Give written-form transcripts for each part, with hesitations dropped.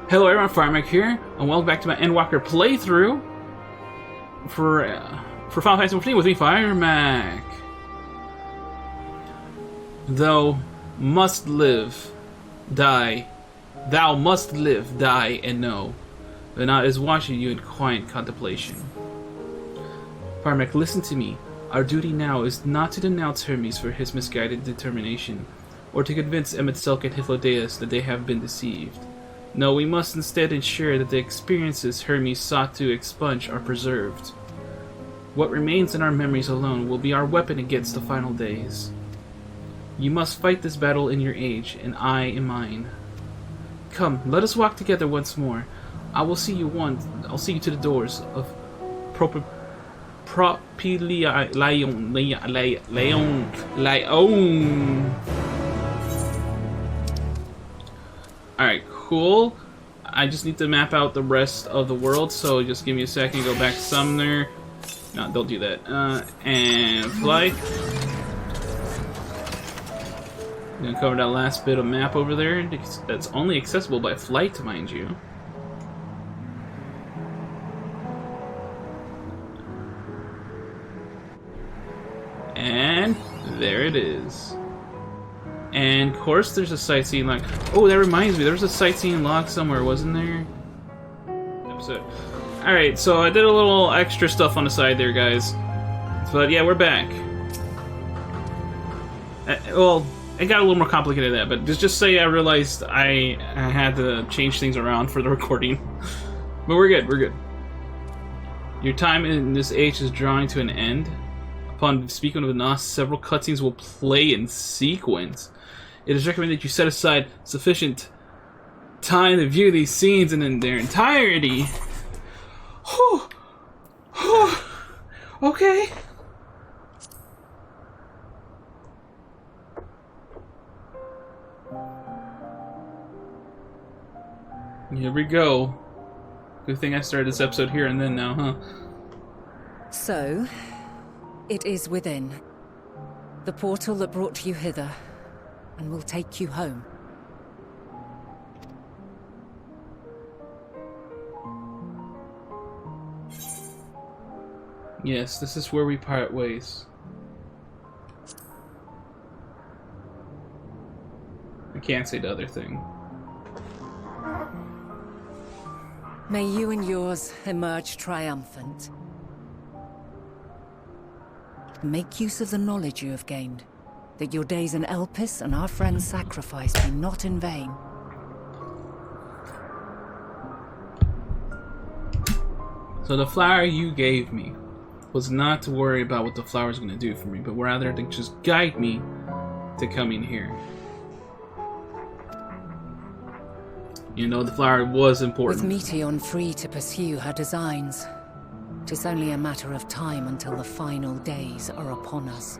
Hello everyone, Firemac here, and welcome back to my Endwalker playthrough for Final Fantasy XIV with me, Firemac. Thou must live, die. Thou must live, die, and know. The Knot is watching you in quiet contemplation. Firemac, listen to me. Our duty now is not to denounce Hermes for his misguided determination, or to convince Emet-Selch and Hythlodaeus that they have been deceived. No, we must instead ensure that the experiences Hermes sought to expunge are preserved. What remains in our memories alone will be our weapon against the final days. You must fight this battle in your age, and I in mine. Come, let us walk together once more. I'll see you to the doors of Leon. Alright, cool. I just need to map out the rest of the world, so just give me a second, go back to Sumner. No, don't do that. And fly. I'm gonna cover that last bit of map over there. That's only accessible by flight, mind you. And there it is. And of course there's a sightseeing log. Oh, that reminds me, there was a sightseeing log somewhere, wasn't there? Episode. Alright, so I did a little extra stuff on the side there, guys. But yeah, we're back. Well, it got a little more complicated than that, but just say I realized I had to change things around for the recording. But we're good, we're good. Your time in this age is drawing to an end. Upon speaking of the Nos, several cutscenes will play in sequence. It is recommended that you set aside sufficient time to view these scenes in their entirety. Whew. Whew. Okay. Here we go. Good thing I started this episode here and then now, huh? So, it is within. The portal that brought you hither, and will take you home. Yes, this is where we part ways. I can't say the other thing. May you and yours emerge triumphant. Make use of the knowledge you have gained, that your days in Elpis and our friend's sacrifice be not in vain. So the flower you gave me was not to worry about what the flower is going to do for me, but rather to just guide me to coming here. You know, the flower was important. With Meteion free to pursue her designs, 'tis only a matter of time until the final days are upon us.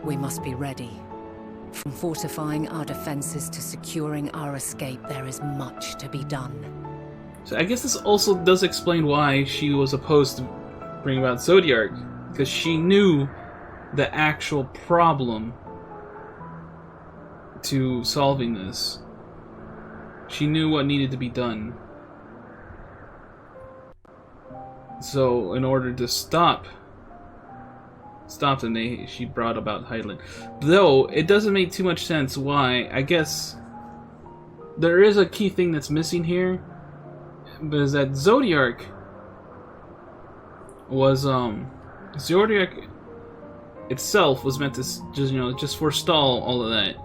We must be ready. From fortifying our defenses to securing our escape, there is much to be done. So I guess this also does explain why she was opposed to bring about Zodiark, because she knew the actual problem to solving this. She knew what needed to be done. So in order to stop them, she brought about Hydaelyn. Though it doesn't make too much sense why. I guess there is a key thing that's missing here, but is that Zodiark was Zodiark itself was meant to just forestall all of that.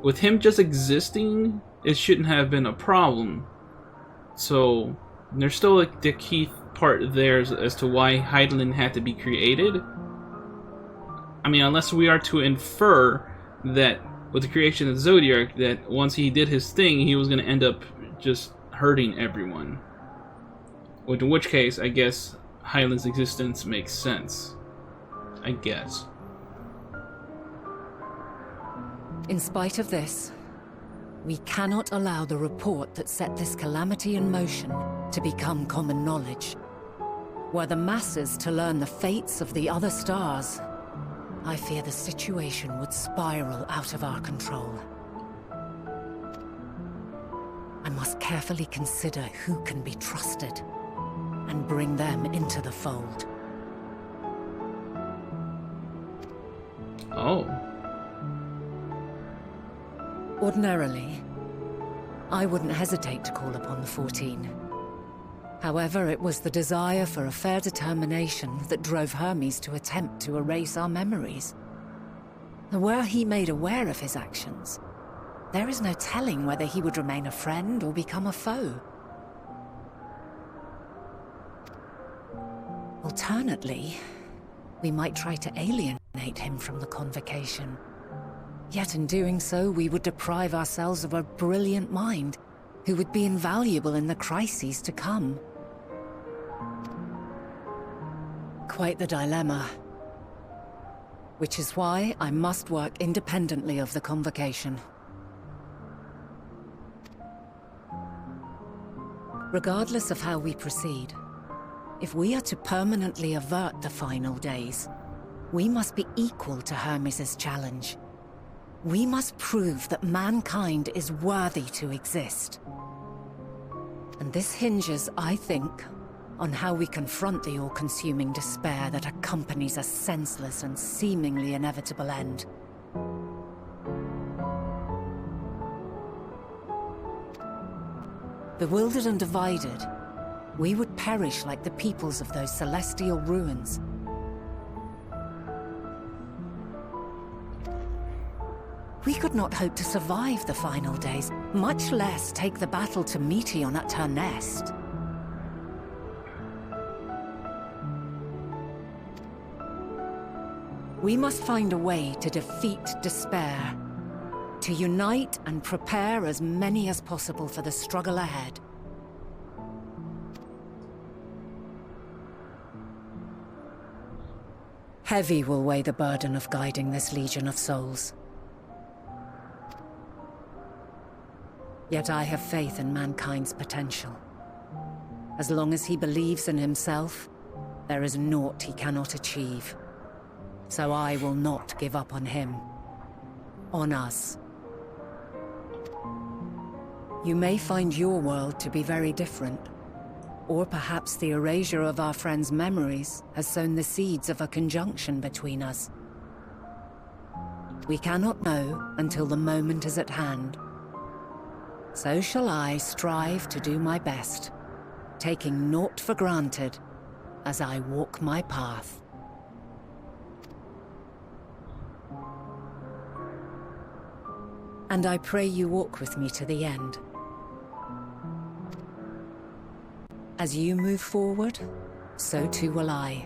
With him just existing, it shouldn't have been a problem. So there's still like the key part there as to why Hydaelyn had to be created. I mean, unless we are to infer that with the creation of Zodiark, that once he did his thing, he was going to end up just hurting everyone. In which case, I guess Hydaelyn's existence makes sense. I guess. In spite of this, we cannot allow the report that set this calamity in motion to become common knowledge. Were the masses to learn the fates of the other stars, I fear the situation would spiral out of our control. must carefully consider who can be trusted and bring them into the fold. Oh. Ordinarily, I wouldn't hesitate to call upon the 14. However, it was the desire for a fair determination that drove Hermes to attempt to erase our memories. Were he made aware of his actions, there is no telling whether he would remain a friend or become a foe. Alternately, we might try to alienate him from the convocation. Yet in doing so, we would deprive ourselves of a brilliant mind who would be invaluable in the crises to come. Quite the dilemma. Which is why I must work independently of the convocation. Regardless of how we proceed, if we are to permanently avert the final days, we must be equal to Hermes' challenge. We must prove that mankind is worthy to exist. And this hinges, I think, on how we confront the all-consuming despair that accompanies a senseless and seemingly inevitable end. Bewildered and divided, we would perish like the peoples of those celestial ruins. We could not hope to survive the final days, much less take the battle to Meteon at her nest. We must find a way to defeat despair, to unite and prepare as many as possible for the struggle ahead. Heavy will weigh the burden of guiding this legion of souls. Yet I have faith in mankind's potential. As long as he believes in himself, there is naught he cannot achieve. So I will not give up on him. On us. You may find your world to be very different. Or perhaps the erasure of our friends' memories has sown the seeds of a conjunction between us. We cannot know until the moment is at hand. So shall I strive to do my best, taking naught for granted as I walk my path. And I pray you walk with me to the end. As you move forward, so too will I,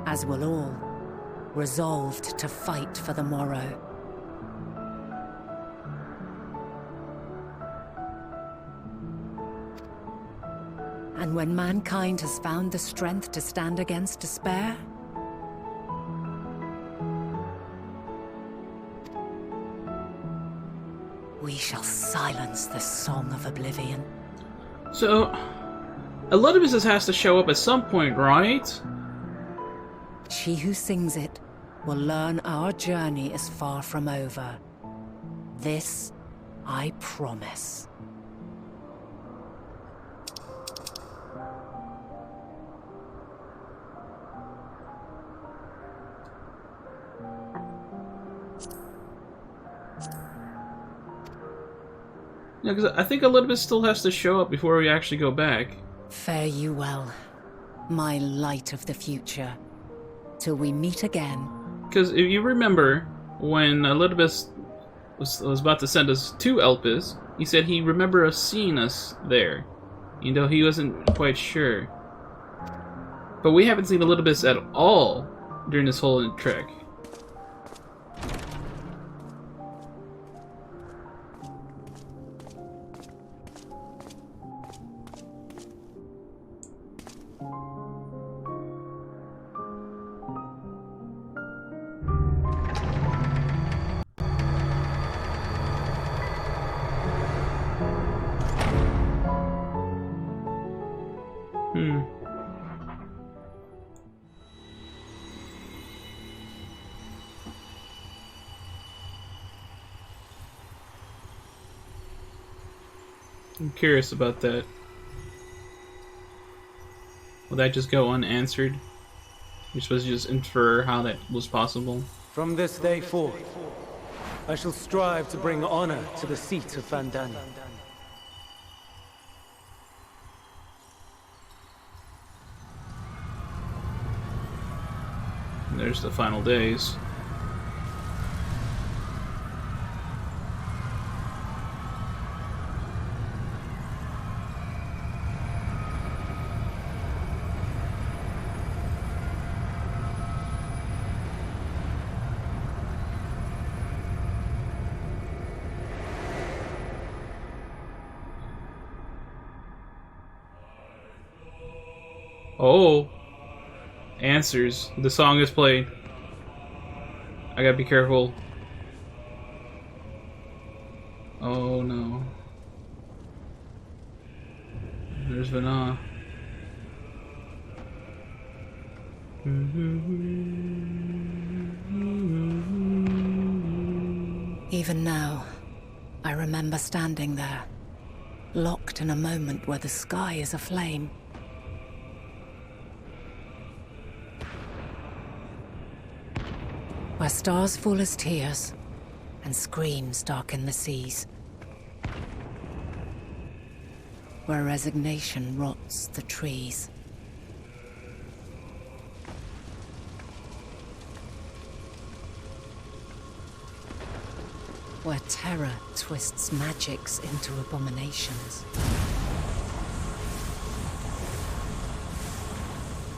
as will all, resolved to fight for the morrow. And when mankind has found the strength to stand against despair, we shall silence the song of oblivion. So, a lot of this has to show up at some point, right? She who sings it will learn our journey is far from over. This I promise. Yeah, because I think a little bit still has to show up before we actually go back. Fare you well, my light of the future, till we meet again. Because if you remember, when Elidibus was about to send us to Elpis, he said he remembered us seeing us there, even though he wasn't quite sure. But we haven't seen Elidibus at all during this whole trek. I'm curious about that. Will that just go unanswered? You're supposed to just infer how that was possible. From this day forth, I shall strive to bring honor to the seat of Vandani. And there's the final days. Oh, answers. The song is played. I gotta be careful. Oh no. There's Vana. Even now, I remember standing there, locked in a moment where the sky is aflame. Where stars fall as tears, and screams darken the seas. Where resignation rots the trees. Where terror twists magics into abominations.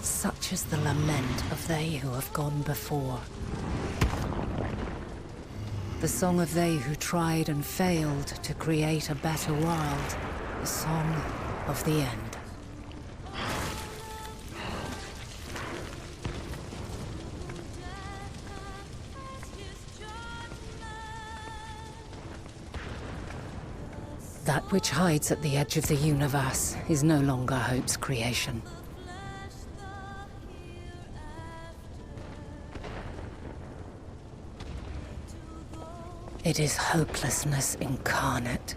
Such is the lament of they who have gone before. The song of they who tried and failed to create a better world. The song of the end. That which hides at the edge of the universe is no longer hope's creation. It is hopelessness incarnate.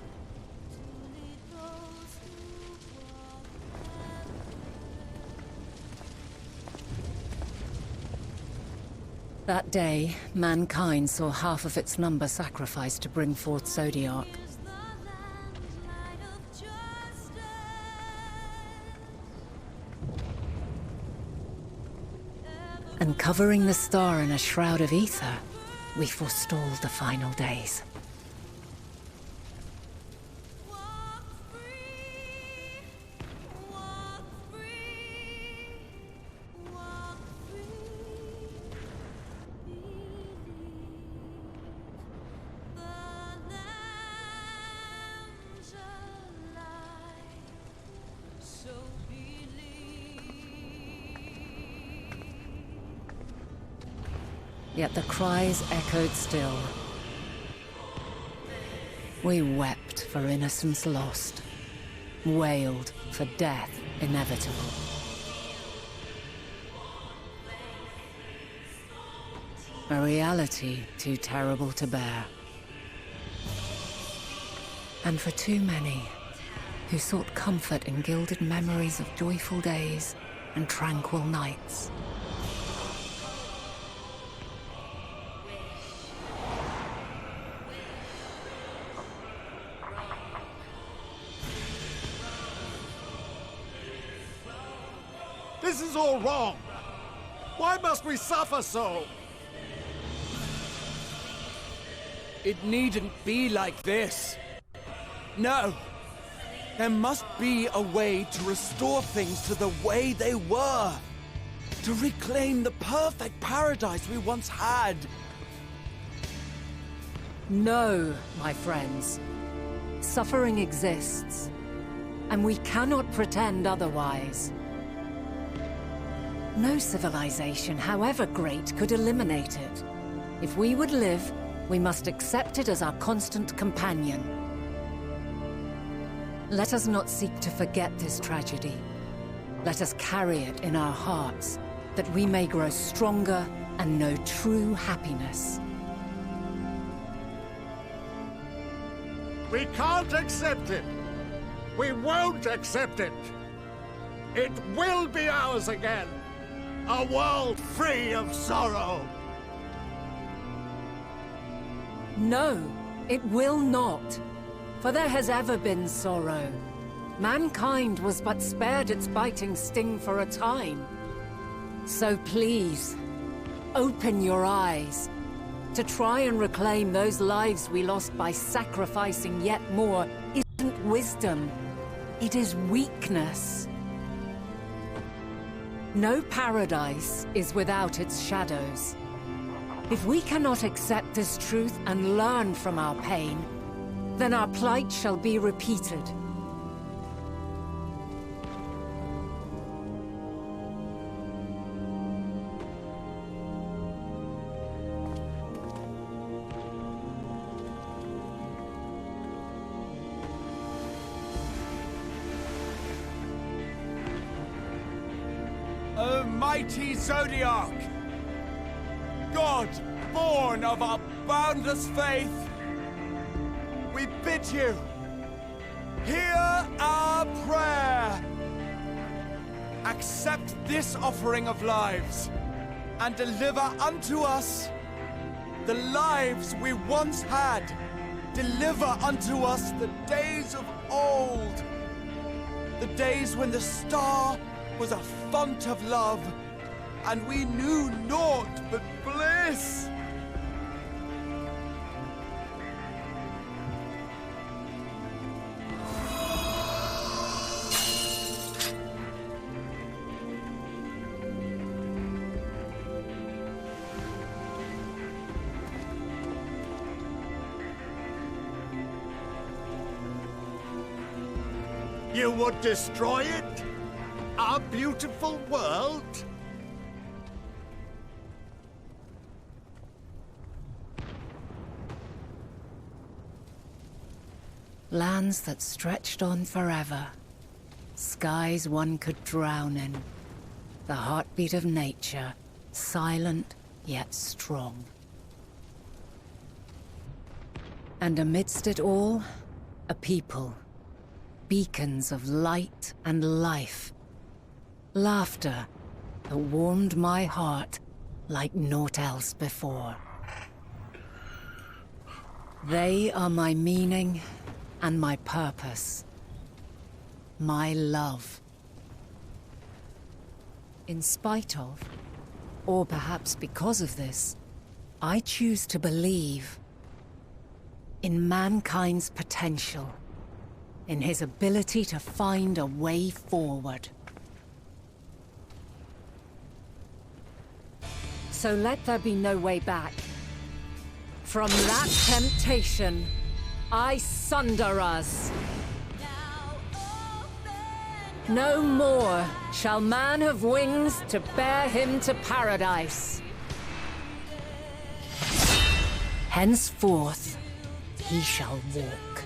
That day, mankind saw half of its number sacrificed to bring forth Zodiark. And covering the star in a shroud of ether, we forestalled the final days. Yet the cries echoed still. We wept for innocence lost, wailed for death inevitable. A reality too terrible to bear. And for too many who sought comfort in gilded memories of joyful days and tranquil nights. This is all wrong. Why must we suffer so? It needn't be like this. No. There must be a way to restore things to the way they were. To reclaim the perfect paradise we once had. No, my friends. Suffering exists, and we cannot pretend otherwise. No civilization, however great, could eliminate it. If we would live, we must accept it as our constant companion. Let us not seek to forget this tragedy. Let us carry it in our hearts, that we may grow stronger and know true happiness. We can't accept it. We won't accept it! It will be ours again! A world free of sorrow! No, it will not. For there has ever been sorrow. Mankind was but spared its biting sting for a time. So please, open your eyes. To try and reclaim those lives we lost by sacrificing yet more isn't wisdom. It is weakness. No paradise is without its shadows. If we cannot accept this truth and learn from our pain, then our plight shall be repeated. O mighty Zodiac! God, born of our boundless faith, we bid you, hear our prayer. Accept this offering of lives, and deliver unto us the lives we once had. Deliver unto us the days of old, the days when the star was a font of love, and we knew naught but bliss. You would destroy it? Our beautiful world? Lands that stretched on forever. Skies one could drown in. The heartbeat of nature, silent yet strong. And amidst it all, a people. Beacons of light and life. Laughter that warmed my heart like naught else before. They are my meaning and my purpose. My love. In spite of, or perhaps because of this, I choose to believe in mankind's potential, in his ability to find a way forward. So let there be no way back. From that temptation, I sunder us. No more shall man have wings to bear him to paradise. Henceforth, he shall walk.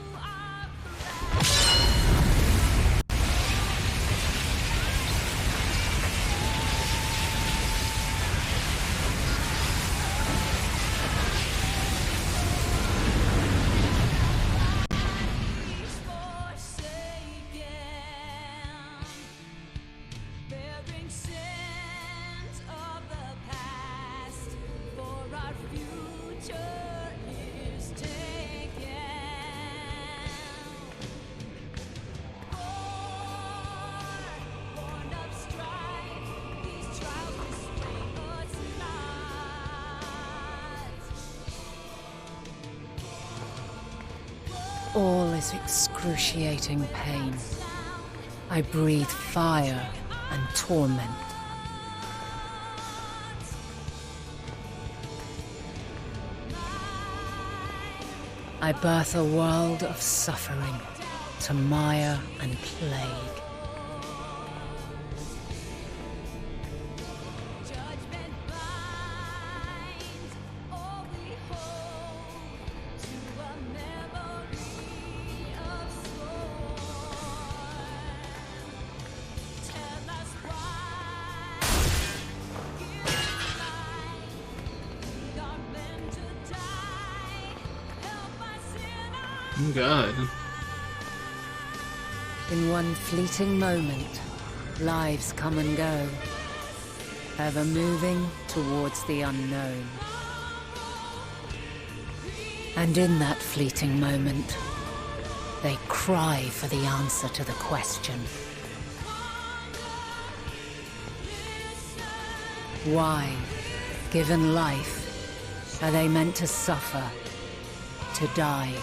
All is excruciating pain. I breathe fire and torment. I birth a world of suffering to mire and plague. God. In one fleeting moment, lives come and go, ever moving towards the unknown. And in that fleeting moment, they cry for the answer to the question. Why, given life, are they meant to suffer, to die?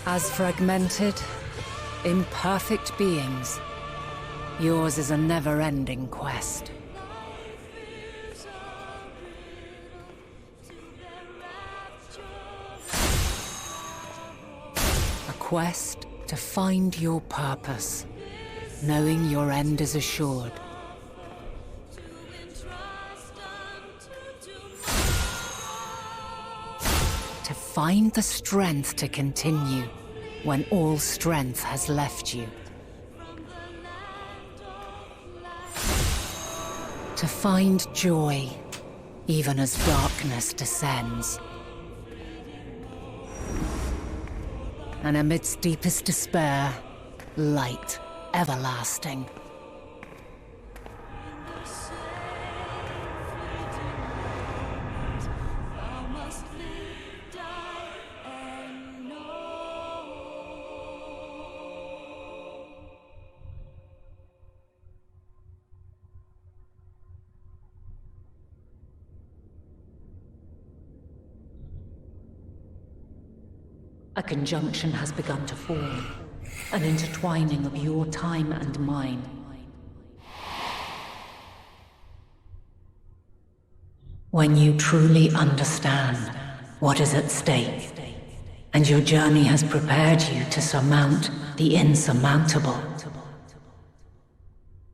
As fragmented, imperfect beings, yours is a never-ending quest. A quest to find your purpose, knowing your end is assured. To find the strength to continue when all strength has left you. To find joy, even as darkness descends. And amidst deepest despair, light everlasting. A conjunction has begun to form, an intertwining of your time and mine. When you truly understand what is at stake, and your journey has prepared you to surmount the insurmountable,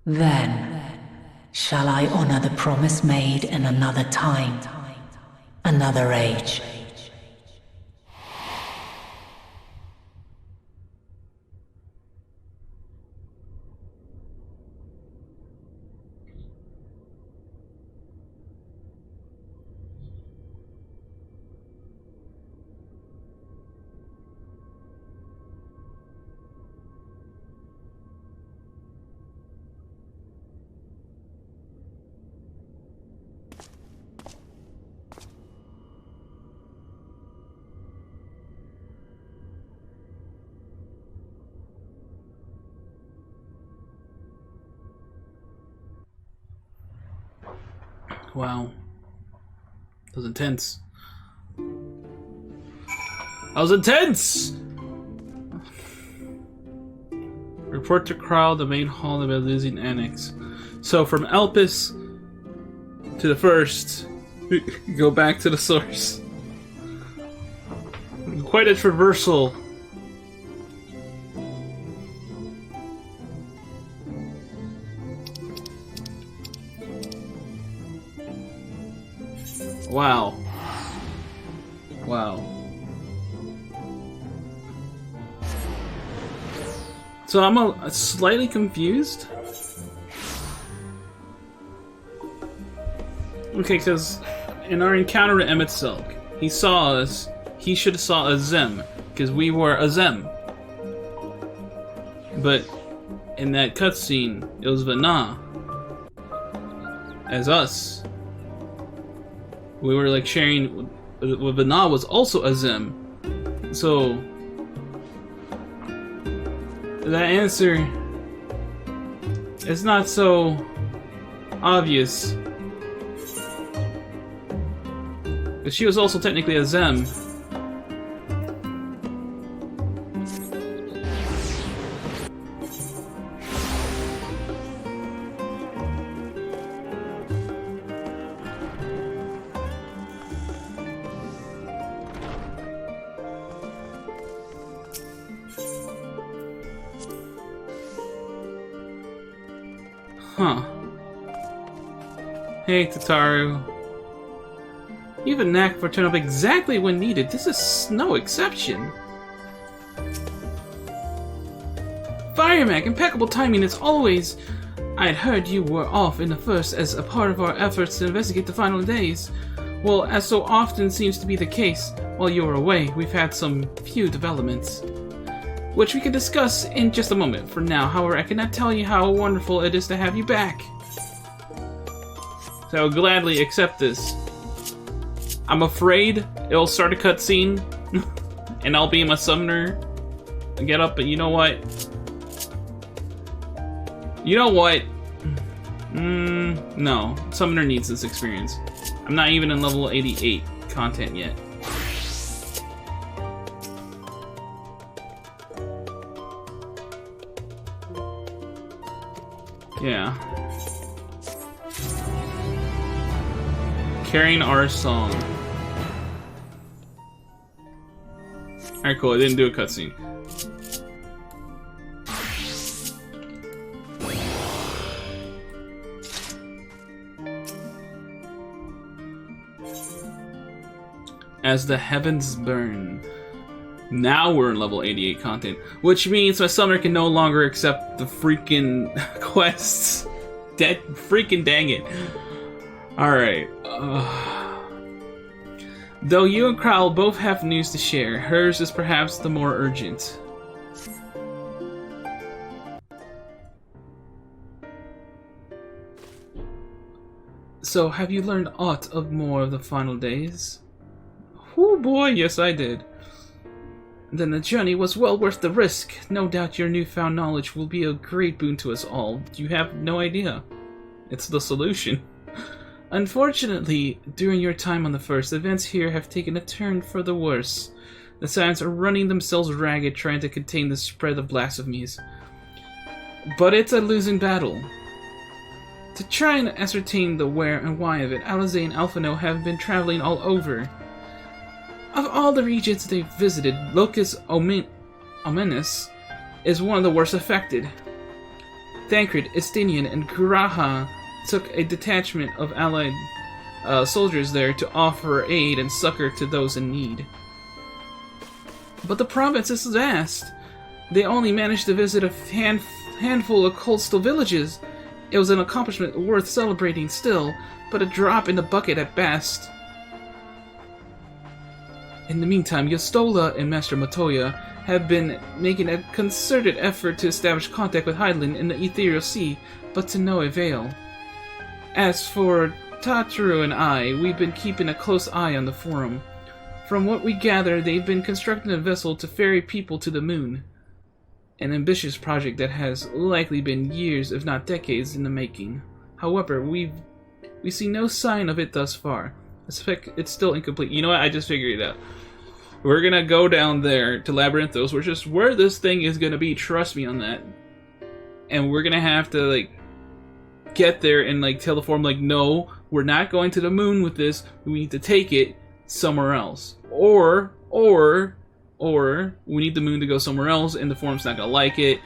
then shall I honor the promise made in another time, another age. Wow. That was intense. That was intense! Report to Kral, the main hall of the Elysian Annex. So from Elpis to the first, go back to the source. Quite a traversal. Wow. Wow. So I'm slightly confused. Okay, because in our encounter at Emmett Silk, he saw us. He should have saw a Zem, because we were a Zem. But in that cutscene, it was Vana as us. We were like sharing. Vana was also a Zem, so that answer is not so obvious. But she was also technically a Zem. Huh. Hey, Tataru. You have a knack for turning up exactly when needed. This is no exception. Firemac, impeccable timing as always. I'd heard you were off in the first as a part of our efforts to investigate the final days. Well, as so often seems to be the case, while you were away, we've had some few developments, which we can discuss in just a moment. For now, however, I cannot tell you how wonderful it is to have you back. So I will gladly accept this. I'm afraid it'll start a cutscene, and I'll be my summoner. And get up, but you know what? You know what? No. Summoner needs this experience. I'm not even in level 88 content yet. Yeah. Carrying our song. Alright, cool. I didn't do a cutscene. As the heavens burn. Now we're in level 88 content, which means my summoner can no longer accept the freaking quests. Dead freaking dang it. Alright. Though you and Kryle both have news to share, hers is perhaps the more urgent. So, have you learned aught of more of the final days? Oh boy, yes I did. Then the journey was well worth the risk. No doubt your newfound knowledge will be a great boon to us all. You have no idea. It's the solution. Unfortunately, during your time on the First, events here have taken a turn for the worse. The Scions are running themselves ragged trying to contain the spread of blasphemies. But it's a losing battle. To try and ascertain the where and why of it, Alizé and Alphino have been traveling all over. Of all the regions they've visited, Locus Ominis is one of the worst affected. Thancred, Estinian, and Guraha took a detachment of allied soldiers there to offer aid and succor to those in need. But the province is vast. They only managed to visit a handful of coastal villages. It was an accomplishment worth celebrating still, but a drop in the bucket at best. In the meantime, Yastola and Master Matoya have been making a concerted effort to establish contact with Hydaelyn in the Ethereal Sea, but to no avail. As for Tataru and I, we've been keeping a close eye on the Forum. From what we gather, they've been constructing a vessel to ferry people to the moon. An ambitious project that has likely been years, if not decades, in the making. However, we see no sign of it thus far. I suspect it's still incomplete. You know what? I just figured it out. We're gonna go down there to Labyrinthos, which is where this thing is gonna be. Trust me on that. And we're gonna have to, like, get there and, like, tell the Forum, like, no, we're not going to the moon with this. We need to take it somewhere else. Or we need the moon to go somewhere else, and the Forum's not gonna like it.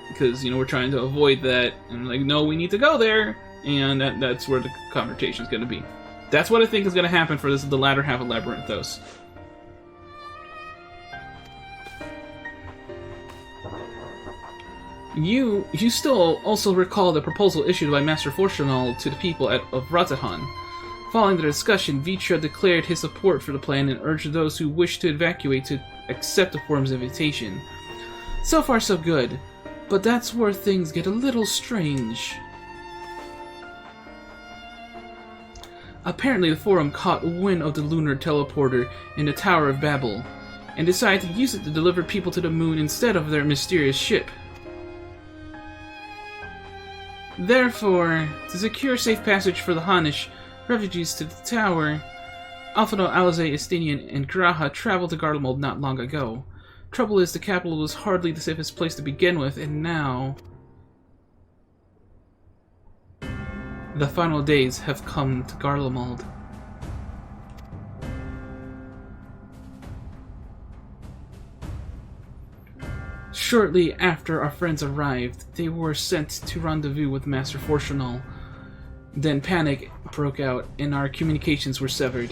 Because, you know, we're trying to avoid that. And, like, no, we need to go there. And that's where the confrontation's gonna be. That's what I think is gonna happen for the latter half of Labyrinthos. You still also recall the proposal issued by Master Fortunal to the people of Ratahan. Following the discussion, Vitra declared his support for the plan and urged those who wished to evacuate to accept the Forum's invitation. So far so good, but that's where things get a little strange. Apparently the Forum caught wind of the lunar teleporter in the Tower of Babel, and decided to use it to deliver people to the moon instead of their mysterious ship. Therefore, to secure safe passage for the Hanish refugees to the tower, Alphino, Alizé, Estinian, and Guraha traveled to Garlemald not long ago. Trouble is, the capital was hardly the safest place to begin with, and now the final days have come to Garlemald. Shortly after our friends arrived, they were sent to rendezvous with Master Fortunal. Then panic broke out, and our communications were severed.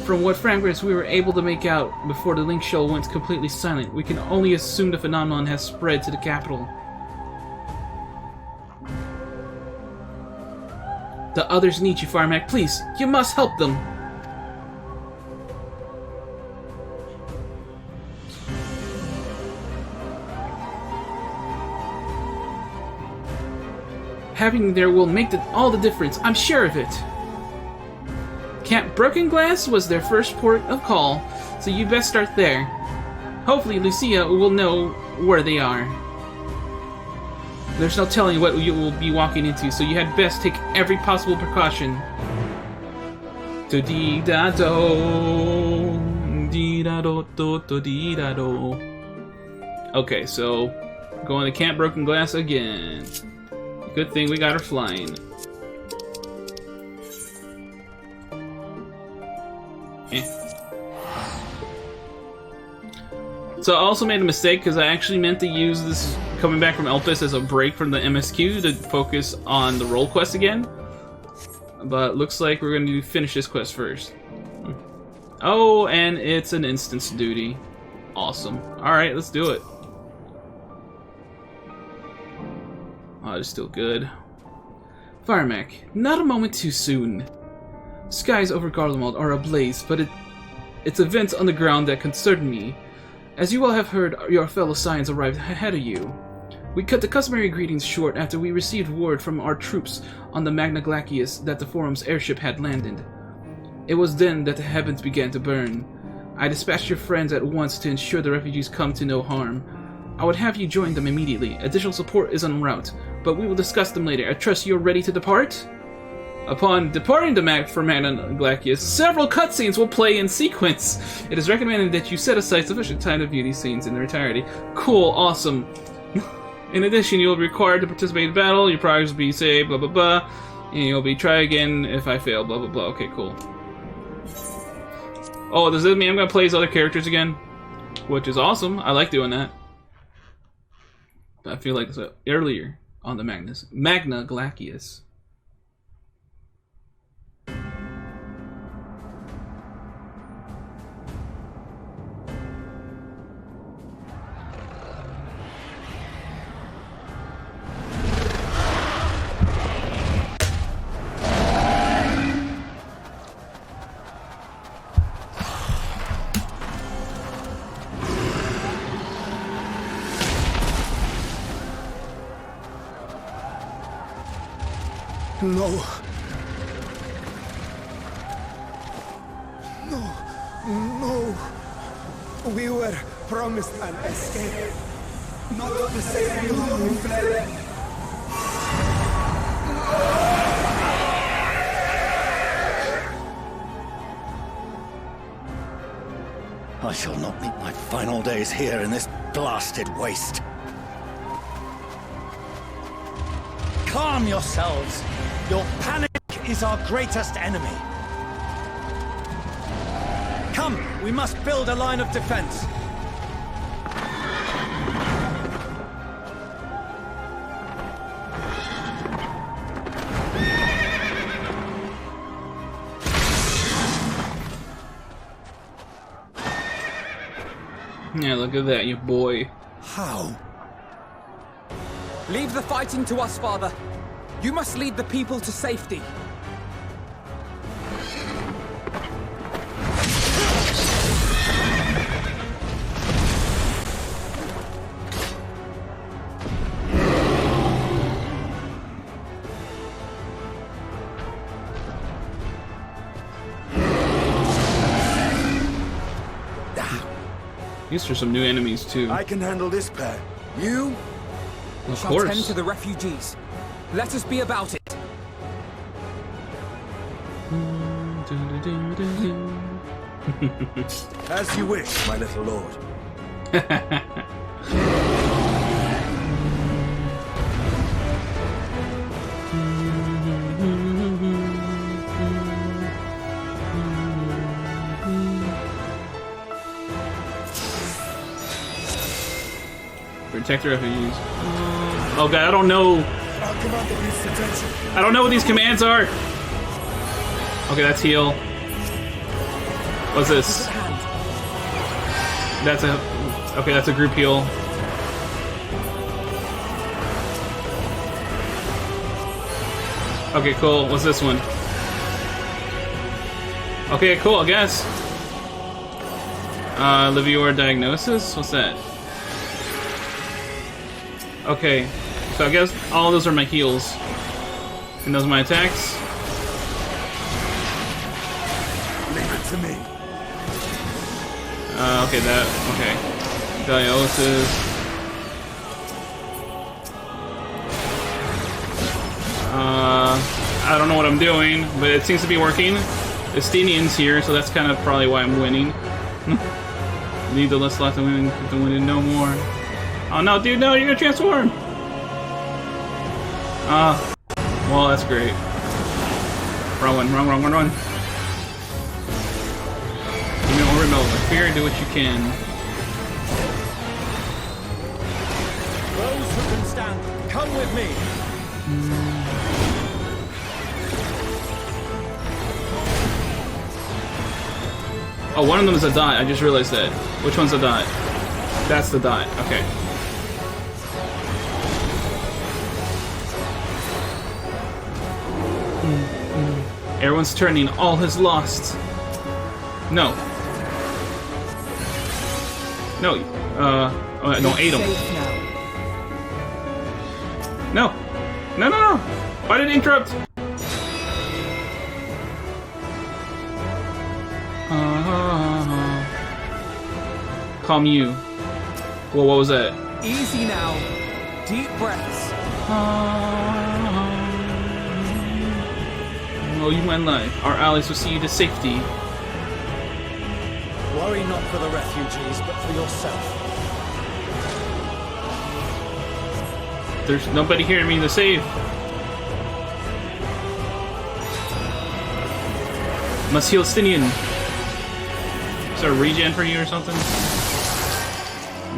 From what fragments we were able to make out before the link shell went completely silent, we can only assume the phenomenon has spread to the capital. The others need you, Firemac. Please, you must help them. Having you there will make all the difference. I'm sure of it. Camp Broken Glass was their first port of call, so you best start there. Hopefully Lucia will know where they are. There's no telling what you will be walking into, so you had best take every possible precaution. Do-dee-da-do, dee-da-do, dee-da-do. Okay, so going to Camp Broken Glass again. Good thing we got her flying. So I also made a mistake because I actually meant to use this coming back from Elpis as a break from the MSQ to focus on the role quest again. But looks like we're going to finish this quest first. Oh, and it's an instance duty. Awesome. Alright, let's do it. Oh, it's still good. Firemac, not a moment too soon. Skies over Garlemald are ablaze, but it's events on the ground that concern me. As you all have heard, your fellow Scions arrived ahead of you. We cut the customary greetings short after we received word from our troops on the Magna Glacius that the Forum's airship had landed. It was then that the heavens began to burn. I dispatched your friends at once to ensure the refugees come to no harm. I would have you join them immediately. Additional support is en route, but we will discuss them later. I trust you are ready to depart? Upon departing for Magna Glacius, several cutscenes will play in sequence. It is recommended that you set aside sufficient time to view these scenes in their entirety. Cool, awesome. In addition, you'll be required to participate in battle, your progress will be saved, blah blah blah, and you'll be try again if I fail, blah blah blah. Okay, cool. Oh, does this mean I'm gonna play as other characters again? Which is awesome, I like doing that. I feel like it's earlier on the Magna Glacius. No. No. No. We were promised an escape. Not the same we fled. I shall not meet my final days here in this blasted waste. Calm yourselves. Your panic is our greatest enemy. Come, we must build a line of defense. Yeah, look at that, you boy. How? Leave the fighting to us, Father. You must lead the people to safety. These are some new enemies too. I can handle this pair. You Of shall course. tend to the refugees. Let us be about it. As you wish, my little lord. Protect the refugees. Oh god, I don't know. I don't know what these commands are. Okay, that's heal. What's this? That's a... Okay, that's a group heal. Okay, cool. What's this one? Okay, cool, I guess. Livior diagnosis? What's that? Okay, so I guess all those are my heals. And those are my attacks. Leave it to me. Okay, that, okay. Dialysis. I don't know what I'm doing, but it seems to be working. Estinian's here, so that's kind of probably why I'm winning. Need the less slots to win, keep the winning no more. Oh no, dude, no, you're gonna transform! Well, that's great. Wrong one, run. Give me one remote. Fear, do what you can. Those who can stand, come with me. Oh, one of them is a dot. I just realized that. Which one's a dot? That's the dot. Okay. Everyone's turning. All has lost. No. No. No, ate him. No. No. Why did it interrupt? Calm you. Well, what was that? Easy now. Deep breaths. Oh, you went live. Our allies will see you to safety. Worry not for the refugees, but for yourself. There's nobody here for me to save. Must heal Stinian. Is there a regen for you or something?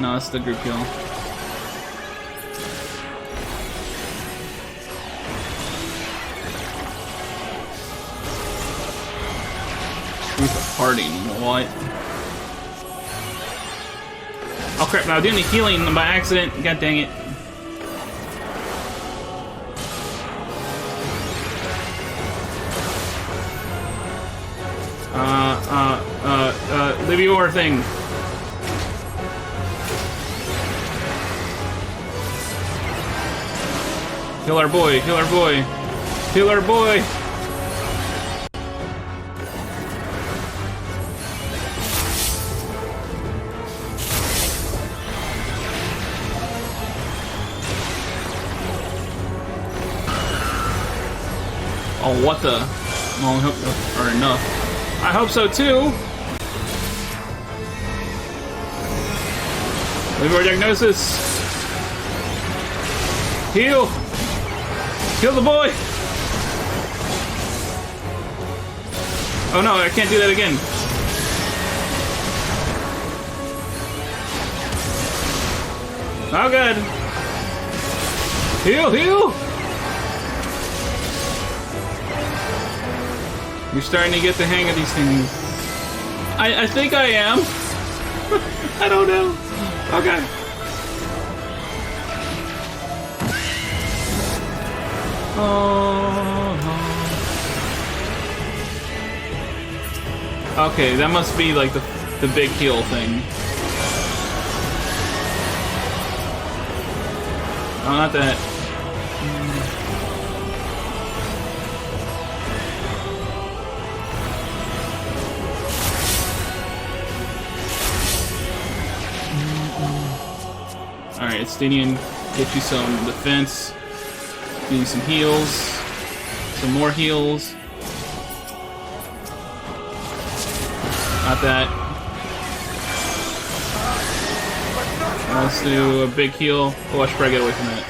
No, that's the group heal. Group of parting, what? Oh crap, now I was doing the healing by accident. God dang it. Livior thing. Heal our boy, heal our boy, heal our boy! Oh, what the? Well, I hope, or enough. I hope so too! Livior diagnosis! Heal! Kill the boy! Oh no, I can't do that again. Oh god! Heal, heal! You're starting to get the hang of these things. I think I am. I don't know. Okay. Okay, that must be like the big heal thing. Oh, not that. Alright, Stinian, get you some defense. Give you some heals. Some more heals. Not that. Let's do a big heal. Oh, I should probably get away from that.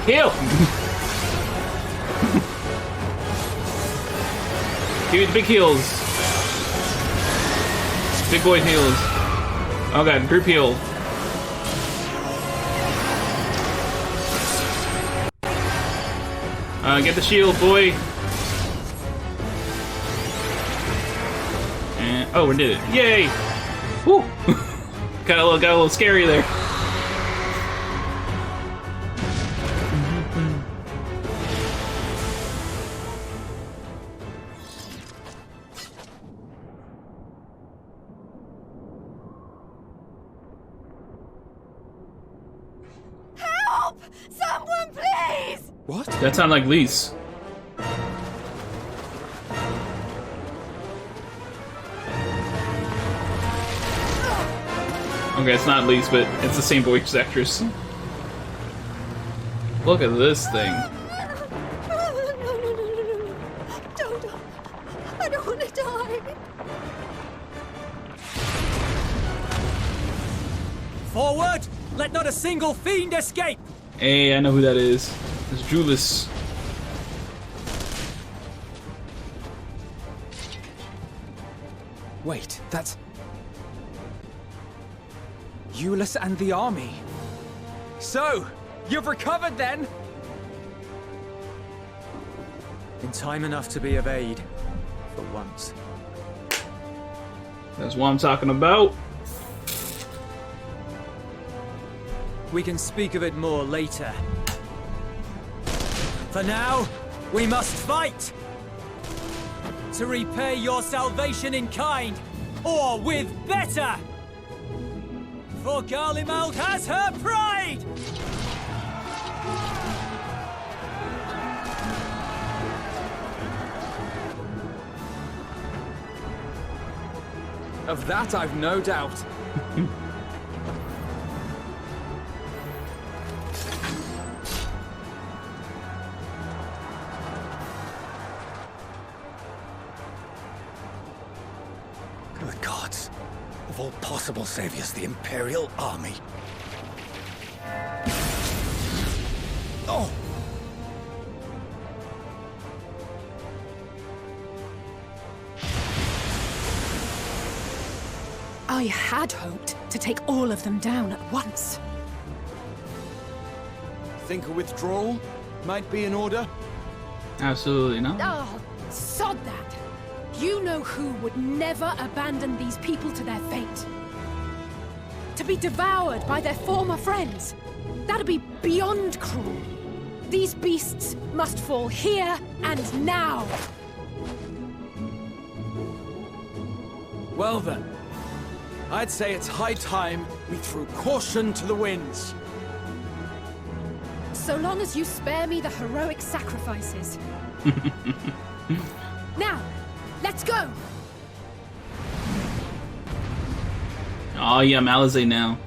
Heal! Give me the big heals. Big boy heals. Oh god, group heal. Get the shield, boy. And oh, we did it! Yay! Woo! got a little scary there. What? That sounded like Lise. Okay, it's not Lise, but it's the same voice actress. Look at this thing. Don't. I don't want to die. Forward! Let not a single fiend escape! Hey, I know who that is. It's Julius. Wait, that's... Euless and the army. So, you've recovered then? In time enough to be of aid. For once. That's what I'm talking about. We can speak of it more later. For now, we must fight! To repay your salvation in kind, or with better! For Garlemald has her pride! Of that I've no doubt. Good gods. Of all possible saviors, the Imperial Army. Oh! I had hoped to take all of them down at once. Think a withdrawal might be in order? Absolutely not. Oh, sod that. You know who would never abandon these people to their fate. To be devoured by their former friends. That'd be beyond cruel. These beasts must fall here and now. Well then, I'd say it's high time we threw caution to the winds. So long as you spare me the heroic sacrifices. Now, let's go! Oh yeah, I'm Alizé now.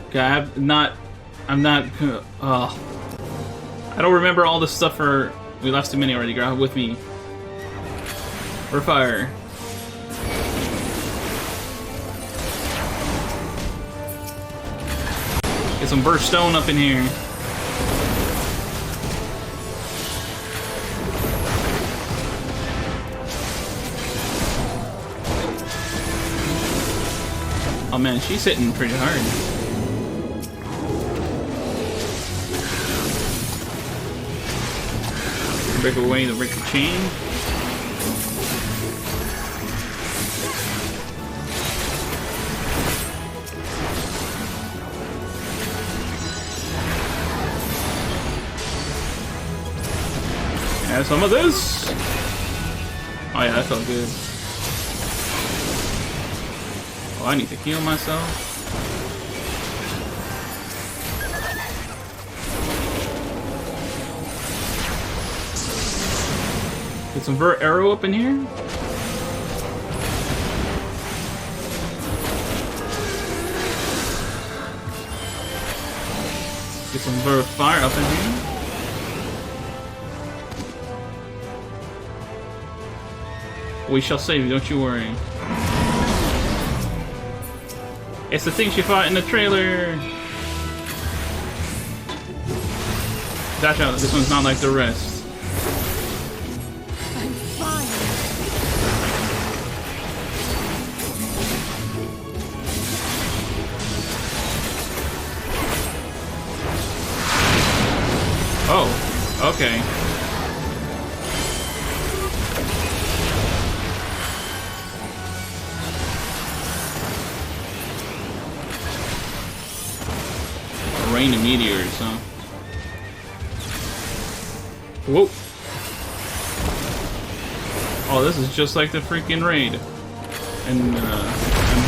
Okay, I'm not, I don't remember all this stuff for, we lost too many already, girl, with me. For fire. Get some burst stone up in here. Oh man, she's hitting pretty hard. Break away the break the chain. Have some of this. Oh yeah, that felt good. Oh, I need to heal myself. Get some Vert Arrow up in here. Get some Vert Fire up in here. We shall save you, don't you worry. It's the thing she fought in the trailer! Gotcha, this one's not like the rest. I'm fine. Oh, okay. Rain of meteors, huh? Whoa! Oh, this is just like the freaking raid in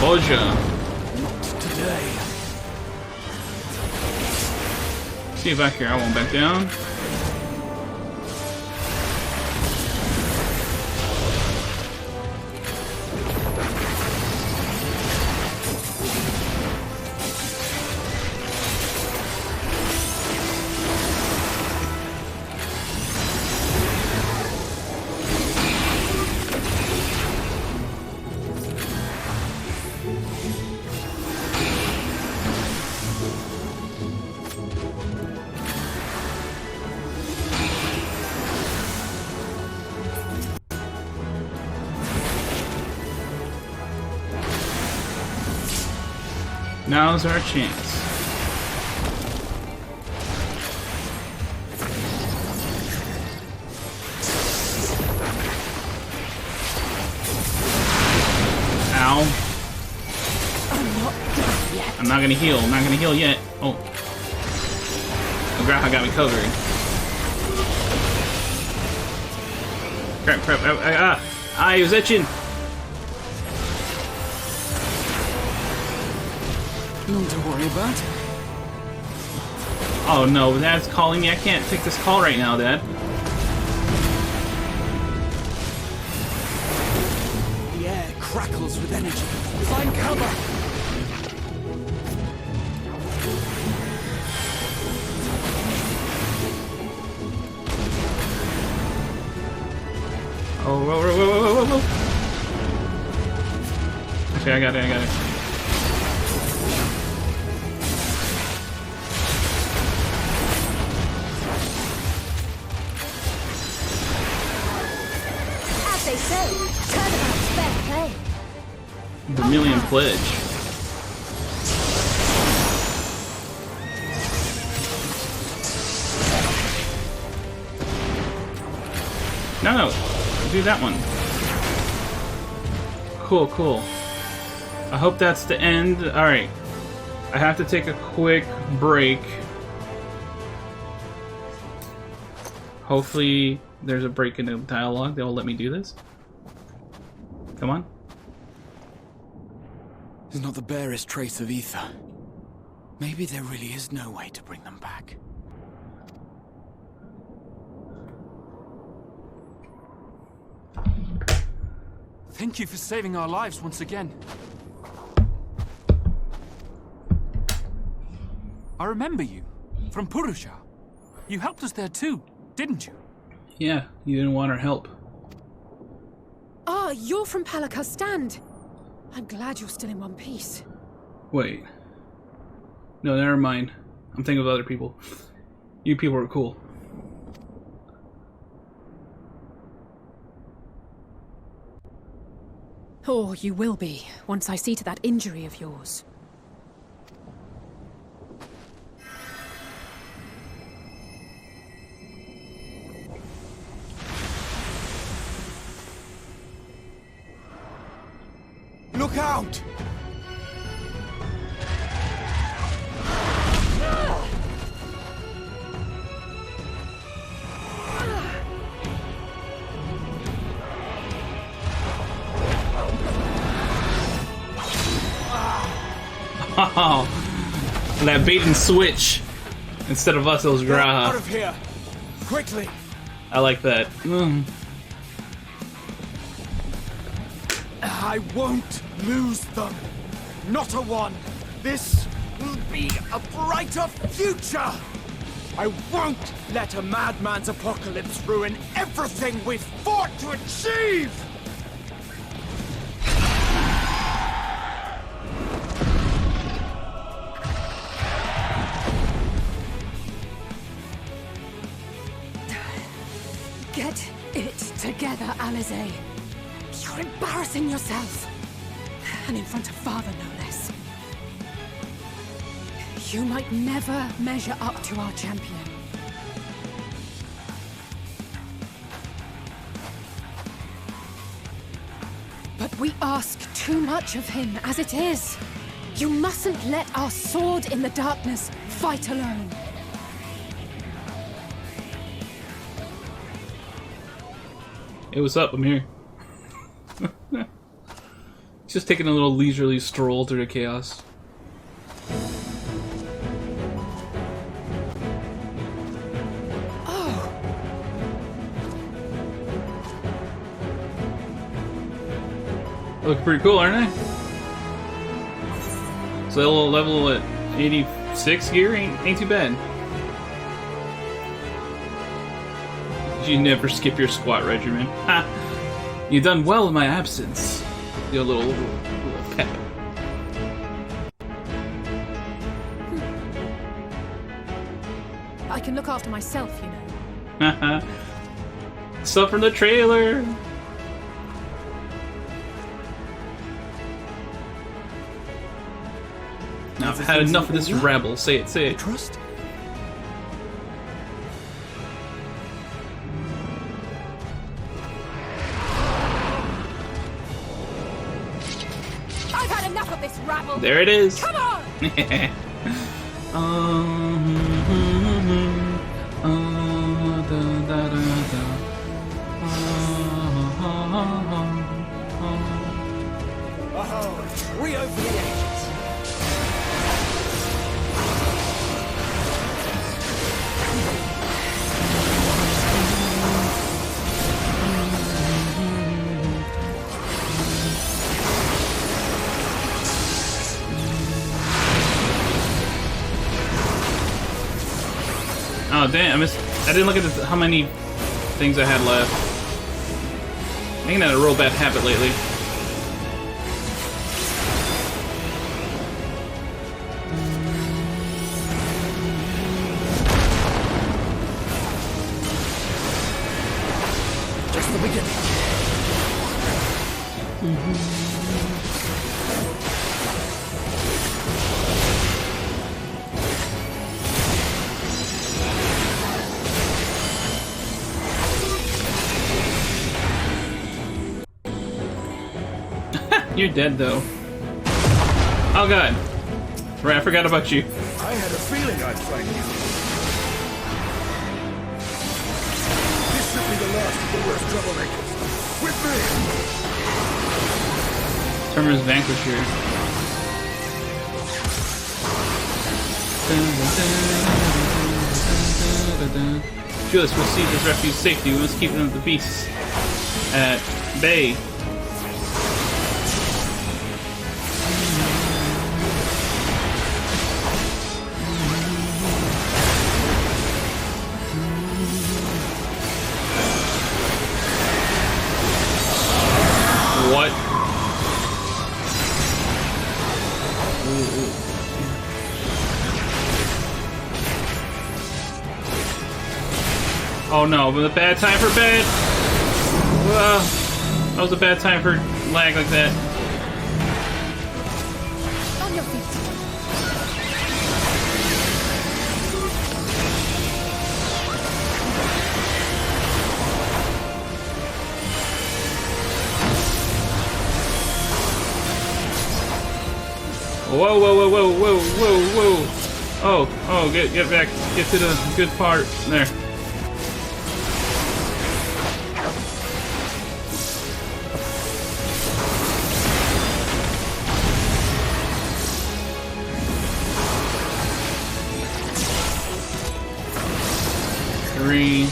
Boja. Not today. See if I care. I won't back down. Now's our chance. Ow. I'm not gonna heal. I'm not gonna heal yet. Oh. The Graha got me covered. Crap. He was itching. None to worry about. Oh no, Dad's calling me. I can't take this call right now, Dad. The air crackles with energy. Find cover! Oh, whoa. Okay, I got it. They say, turnabout's fair play. Vermilion Pledge. No, do that one. Cool. I hope that's the end. Alright. I have to take a quick break. Hopefully there's a break in the dialogue that will let me do this. Come on. There's not the barest trace of ether. Maybe there really is no way to bring them back. Thank you for saving our lives once again. I remember you, from Purusha. You helped us there too, didn't you? Yeah, you didn't want our help. Ah, you're from Palaka's stand. I'm glad you're still in one piece. Wait. No, never mind. I'm thinking of other people. You people are cool. Or you will be, once I see to that injury of yours. Look out! Oh, that bait and switch. Instead of us, it was Out Graha. of here! Quickly! I like that. I won't lose them. Not a one. This will be a brighter future. I won't let a madman's apocalypse ruin everything we've fought to achieve. Get it together, Alize. You're embarrassing yourself. And in front of Father, no less. You might never measure up to our champion. But we ask too much of him as it is. You mustn't let our sword in the darkness fight alone. Hey, what's up? I'm here. Just taking a little leisurely stroll through the chaos. Look pretty cool, aren't they? So they'll level at 86 gear ain't too bad. You never skip your squat regimen. Ha! You've done well in my absence. Your little pep. I can look after myself, you know. Haha. Stuff from the trailer. Now I've had enough of this rabble. Say it, say it. Trust? I've had enough of this rabble. There it is. Come on! Oh, trio for the ages. Oh damn! I didn't look at how many things I had left. I'm making that a real bad habit lately. Just the beginning. You're dead though. Oh god. Right, I forgot about you. I had a feeling I'd find you. This should be the last of the worst troublemakers. With me! Terminus Vanquisher. Julius, we'll see this refuge safety. We must keep them the beasts at bay. What? Oh no, but a bad time for bed. That was a bad time for lag like that. On your feet. Whoa, whoa, whoa, whoa, whoa, whoa, whoa. Oh, get back. Get to the good part. There. Three,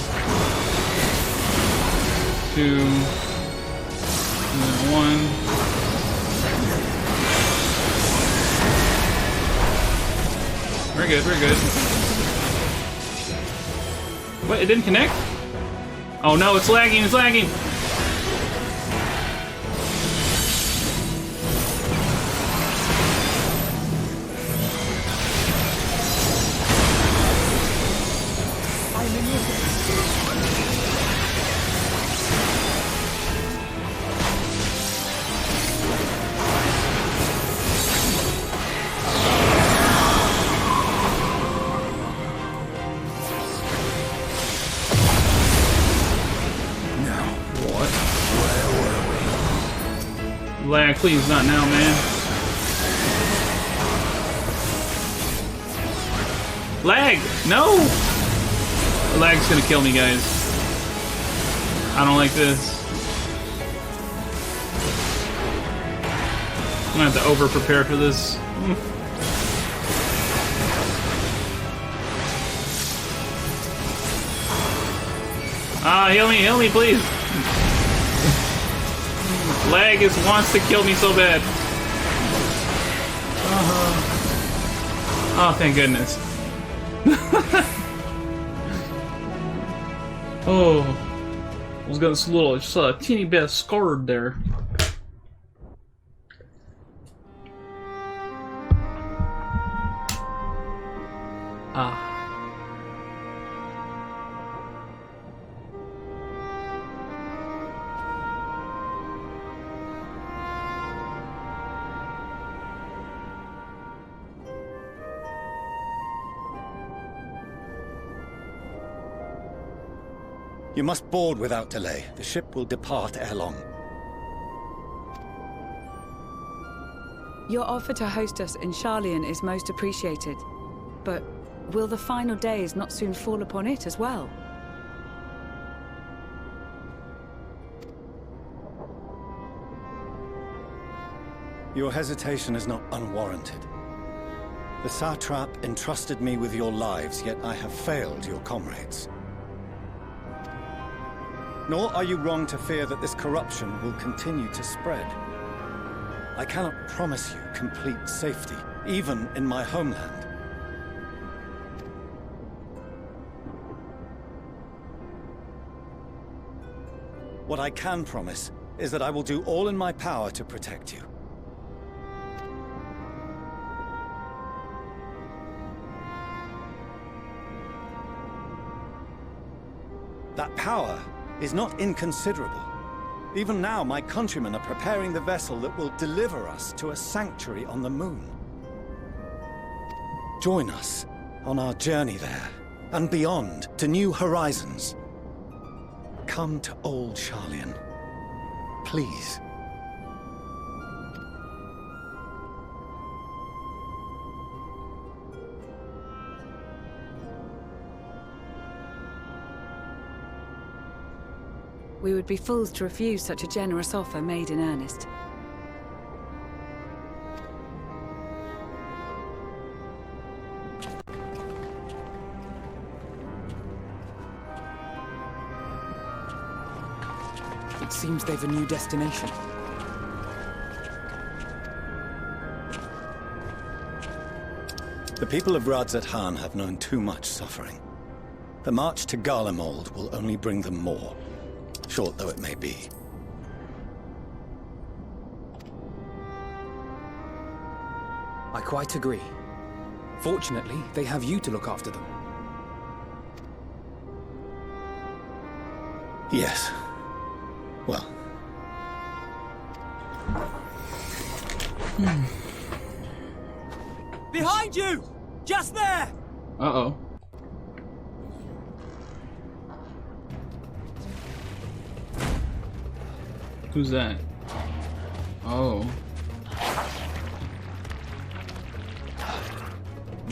2, and then 1. We're good, we're good. What, it didn't connect? Oh no, it's lagging, it's lagging! Lag, please, not now, man. Lag! No! Lag's gonna kill me, guys. I don't like this. I'm gonna have to over-prepare for this. Heal me, please! Lag wants to kill me so bad. Oh, thank goodness. Oh, I was getting a little, just a teeny bit scarred there. Ah. You must board without delay. The ship will depart ere long. Your offer to host us in Sharlayan is most appreciated. But will the final days not soon fall upon it as well? Your hesitation is not unwarranted. The satrap entrusted me with your lives, yet I have failed your comrades. Nor are you wrong to fear that this corruption will continue to spread. I cannot promise you complete safety, even in my homeland. What I can promise is that I will do all in my power to protect you. That power is not inconsiderable. Even now, my countrymen are preparing the vessel that will deliver us to a sanctuary on the moon. Join us on our journey there, and beyond, to new horizons. Come to old Sharlayan. Please. We would be fools to refuse such a generous offer made in earnest. It seems they've a new destination. The people of Radzat Han have known too much suffering. The march to Garlemald will only bring them more. Short though it may be. I quite agree. Fortunately, they have you to look after them. Yes. Well. Behind you! Just there! Uh-oh. Who's that? Oh.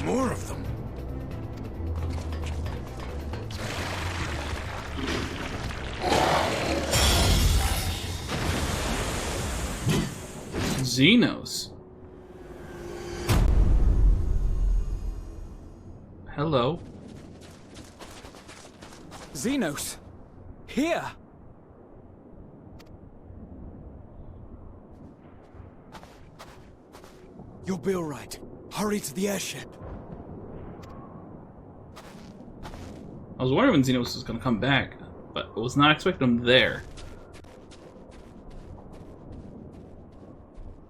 More of them. Xenos. Hello. Xenos! Here! You'll be all right. Hurry to the airship. I was wondering when Xenos was going to come back, but I was not expecting him there.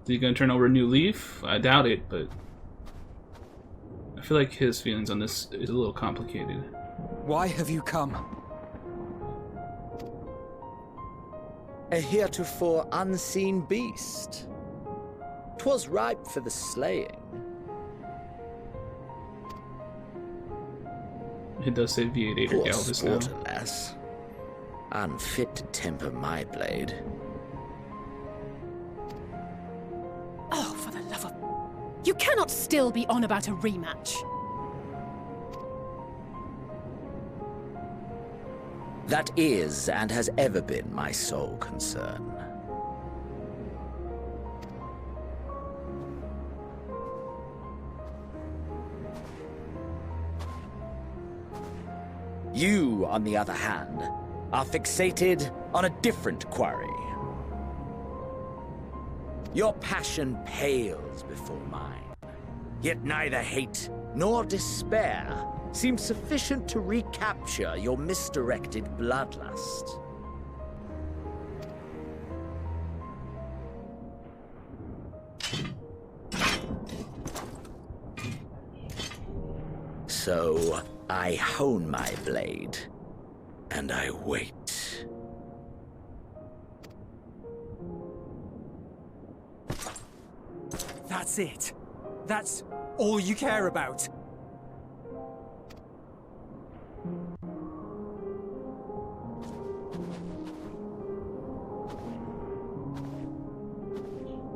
Is he going to turn over a new leaf? I doubt it, but I feel like his feelings on this is a little complicated. Why have you come? A heretofore unseen beast. 'Twas ripe for the slaying. It does say V8 or Poor Galvis sport, now. alas. Unfit to temper my blade. Oh, for the love of... You cannot still be on about a rematch. That is, and has ever been, my sole concern. You, on the other hand, are fixated on a different quarry. Your passion pales before mine. Yet neither hate nor despair seems sufficient to recapture your misdirected bloodlust. So, I hone my blade, and I wait. That's it. That's all you care about.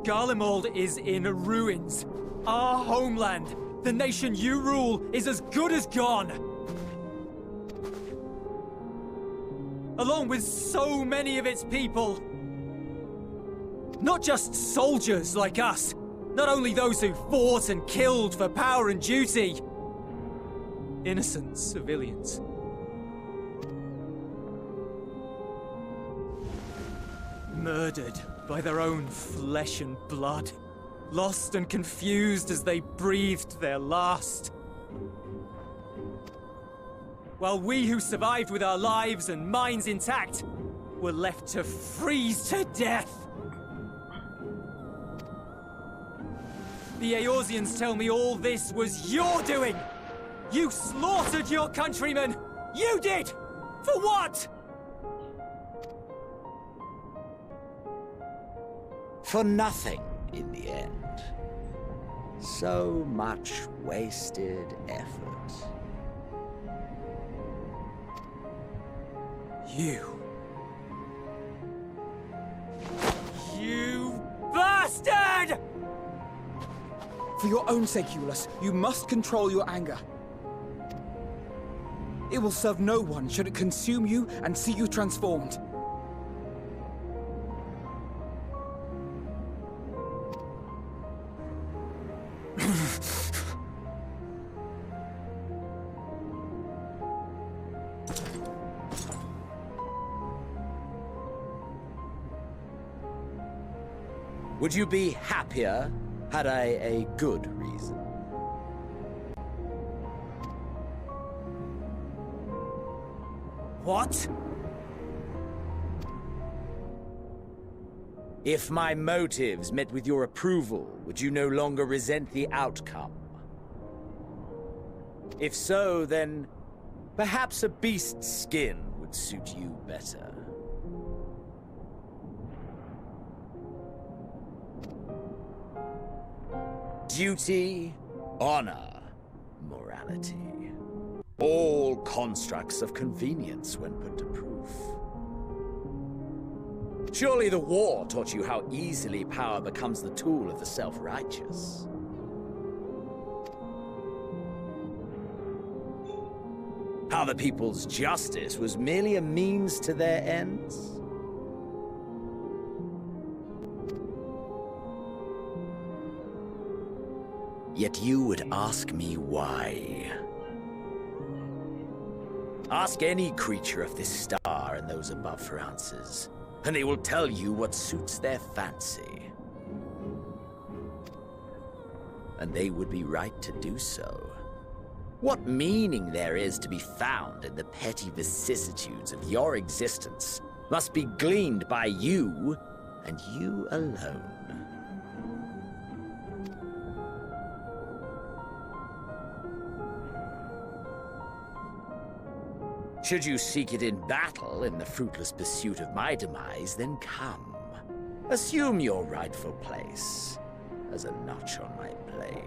Garlemald is in ruins. Our homeland, the nation you rule, is as good as gone. Along with so many of its people. Not just soldiers like us. Not only those who fought and killed for power and duty. Innocent civilians. Murdered by their own flesh and blood. Lost and confused as they breathed their last. While we who survived with our lives and minds intact were left to freeze to death. The Eorzeans tell me all this was your doing! You slaughtered your countrymen! You did! For what? For nothing, in the end. So much wasted effort. You bastard! For your own sake, Eulus, you must control your anger. It will serve no one should it consume you and see you transformed. Would you be happier had I a good reason? What? If my motives met with your approval, would you no longer resent the outcome? If so, then perhaps a beast's skin would suit you better. Duty, honor, morality. All constructs of convenience when put to proof. Surely the war taught you how easily power becomes the tool of the self-righteous. How the people's justice was merely a means to their ends. Yet you would ask me why. Ask any creature of this star and those above for answers, and they will tell you what suits their fancy. And they would be right to do so. What meaning there is to be found in the petty vicissitudes of your existence must be gleaned by you, and you alone. Should you seek it in battle in the fruitless pursuit of my demise, then come. Assume your rightful place as a notch on my blade.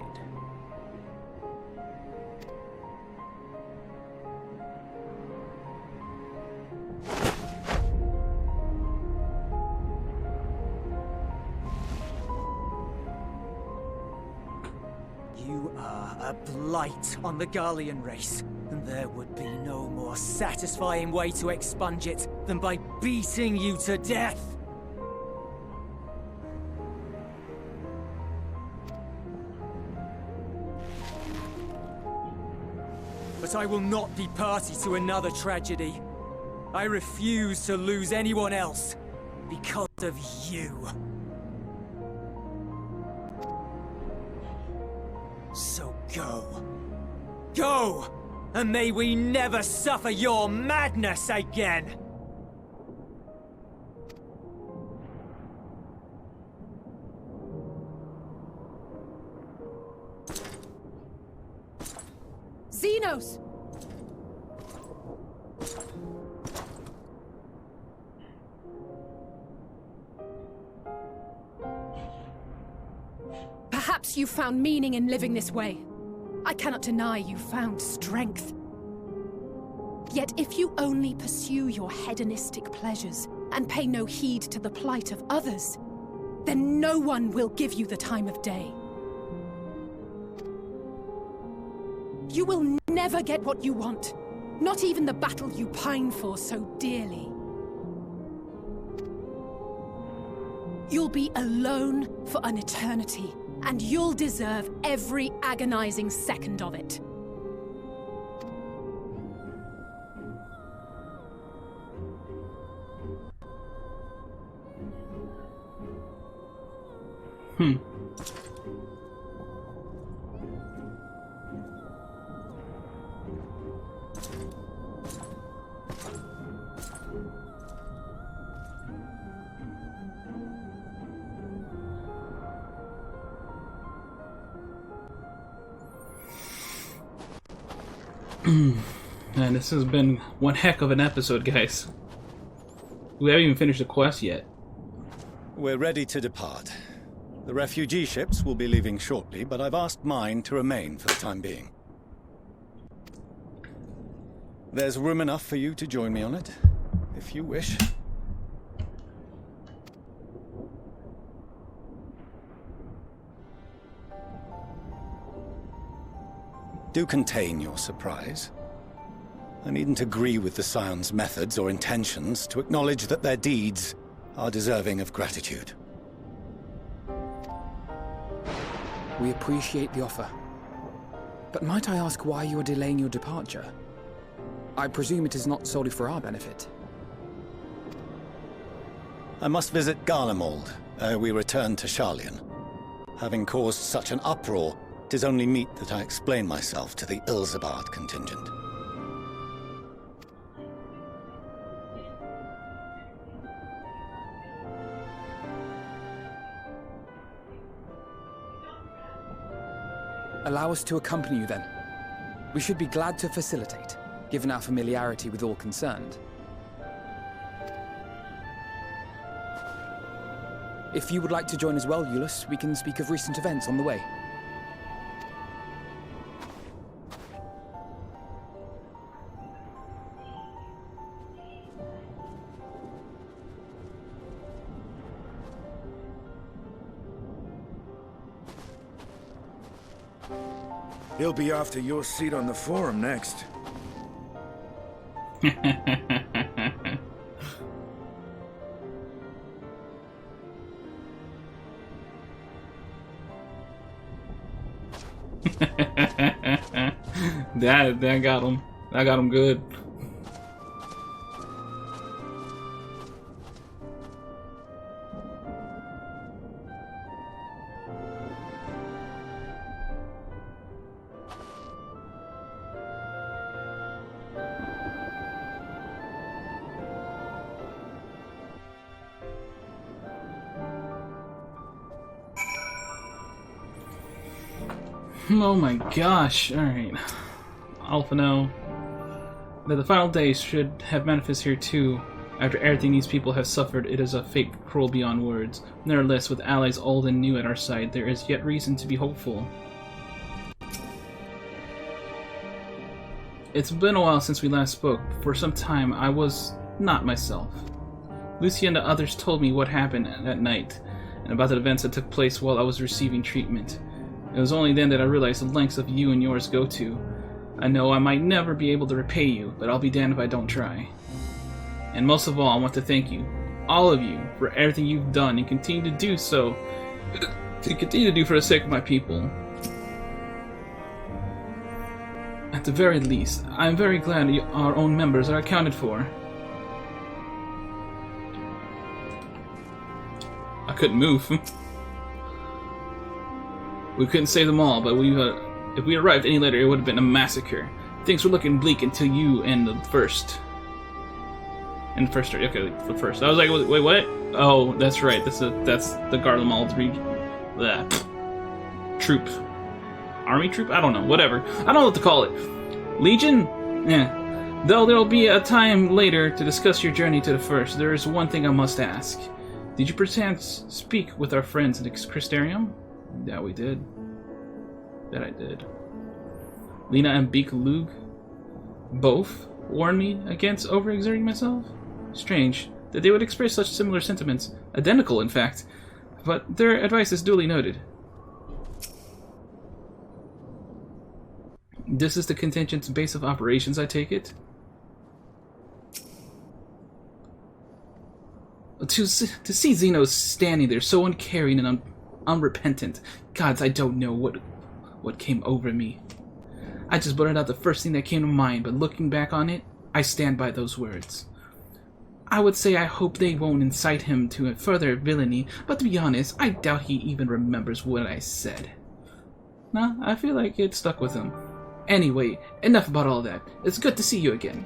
You are a blight on the Garlean race. And there would be no more satisfying way to expunge it than by beating you to death! But I will not be party to another tragedy. I refuse to lose anyone else because of you. So go. Go! And may we never suffer your madness again! Xenos! Perhaps you found meaning in living this way. I cannot deny you found strength. Yet if you only pursue your hedonistic pleasures and pay no heed to the plight of others, then no one will give you the time of day. You will never get what you want, not even the battle you pine for so dearly. You'll be alone for an eternity, and you'll deserve every agonizing second of it. Man, this has been one heck of an episode, guys. We haven't even finished the quest yet. We're ready to depart. The refugee ships will be leaving shortly, but I've asked mine to remain for the time being. There's room enough for you to join me on it, if you wish. Do contain your surprise. I needn't agree with the Scion's methods or intentions to acknowledge that their deeds are deserving of gratitude. We appreciate the offer. But might I ask why you are delaying your departure? I presume it is not solely for our benefit. I must visit Garlemald ere we return to Sharlayan. Having caused such an uproar, 'tis only meet that I explain myself to the Ilzabard contingent. Allow us to accompany you then. We should be glad to facilitate, given our familiarity with all concerned. If you would like to join as well, Eulus, we can speak of recent events on the way. He'll be after your seat on the forum next. that got him. That got him good. Oh my gosh, alright. Alpha now. That the final days should have manifest here too. After everything these people have suffered, it is a fate cruel beyond words. Nevertheless, with allies old and new at our side, there is yet reason to be hopeful. It's been a while since we last spoke. For some time, I was not myself. Lucia and the others told me what happened that night, and about the events that took place while I was receiving treatment. It was only then that I realized the lengths of you and yours go to. I know I might never be able to repay you, but I'll be damned if I don't try. And most of all, I want to thank you, all of you, for everything you've done and continue to do so, for the sake of my people. At the very least, I am very glad our own members are accounted for. I couldn't move. We couldn't save them all, but we've If we arrived any later, it would have been a massacre. Things were looking bleak until you and the first. And the first, okay, the first. I was like, wait, what? Oh, that's right. That's the Garlemald's troop. Army troop? I don't know. Whatever. I don't know what to call it. Legion? Yeah. Though there'll be a time later to discuss your journey to the first, there is one thing I must ask. Did you perchance speak with our friends in the Crystarium? Yeah, we did. That I did. Lena and Beak Lug both warned me against overexerting myself? Strange that they would express such similar sentiments. Identical, in fact. But their advice is duly noted. This is the contingent's base of operations, I take it? To see Xeno standing there, so uncaring and unrepentant. Gods, I don't know what came over me. I just blurted out the first thing that came to mind, but looking back on it, I stand by those words. I would say I hope they won't incite him to further villainy, but to be honest, I doubt he even remembers what I said. Nah, I feel like it stuck with him. Anyway, enough about all that. It's good to see you again.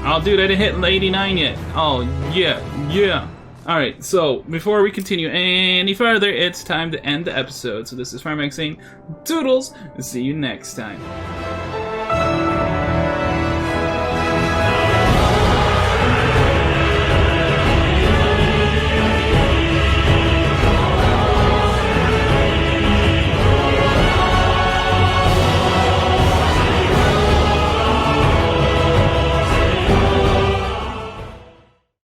Oh, dude, I didn't hit 89 yet. Oh, yeah. Alright, so, before we continue any further, it's time to end the episode. So this is Firemac saying, Toodles, see you next time.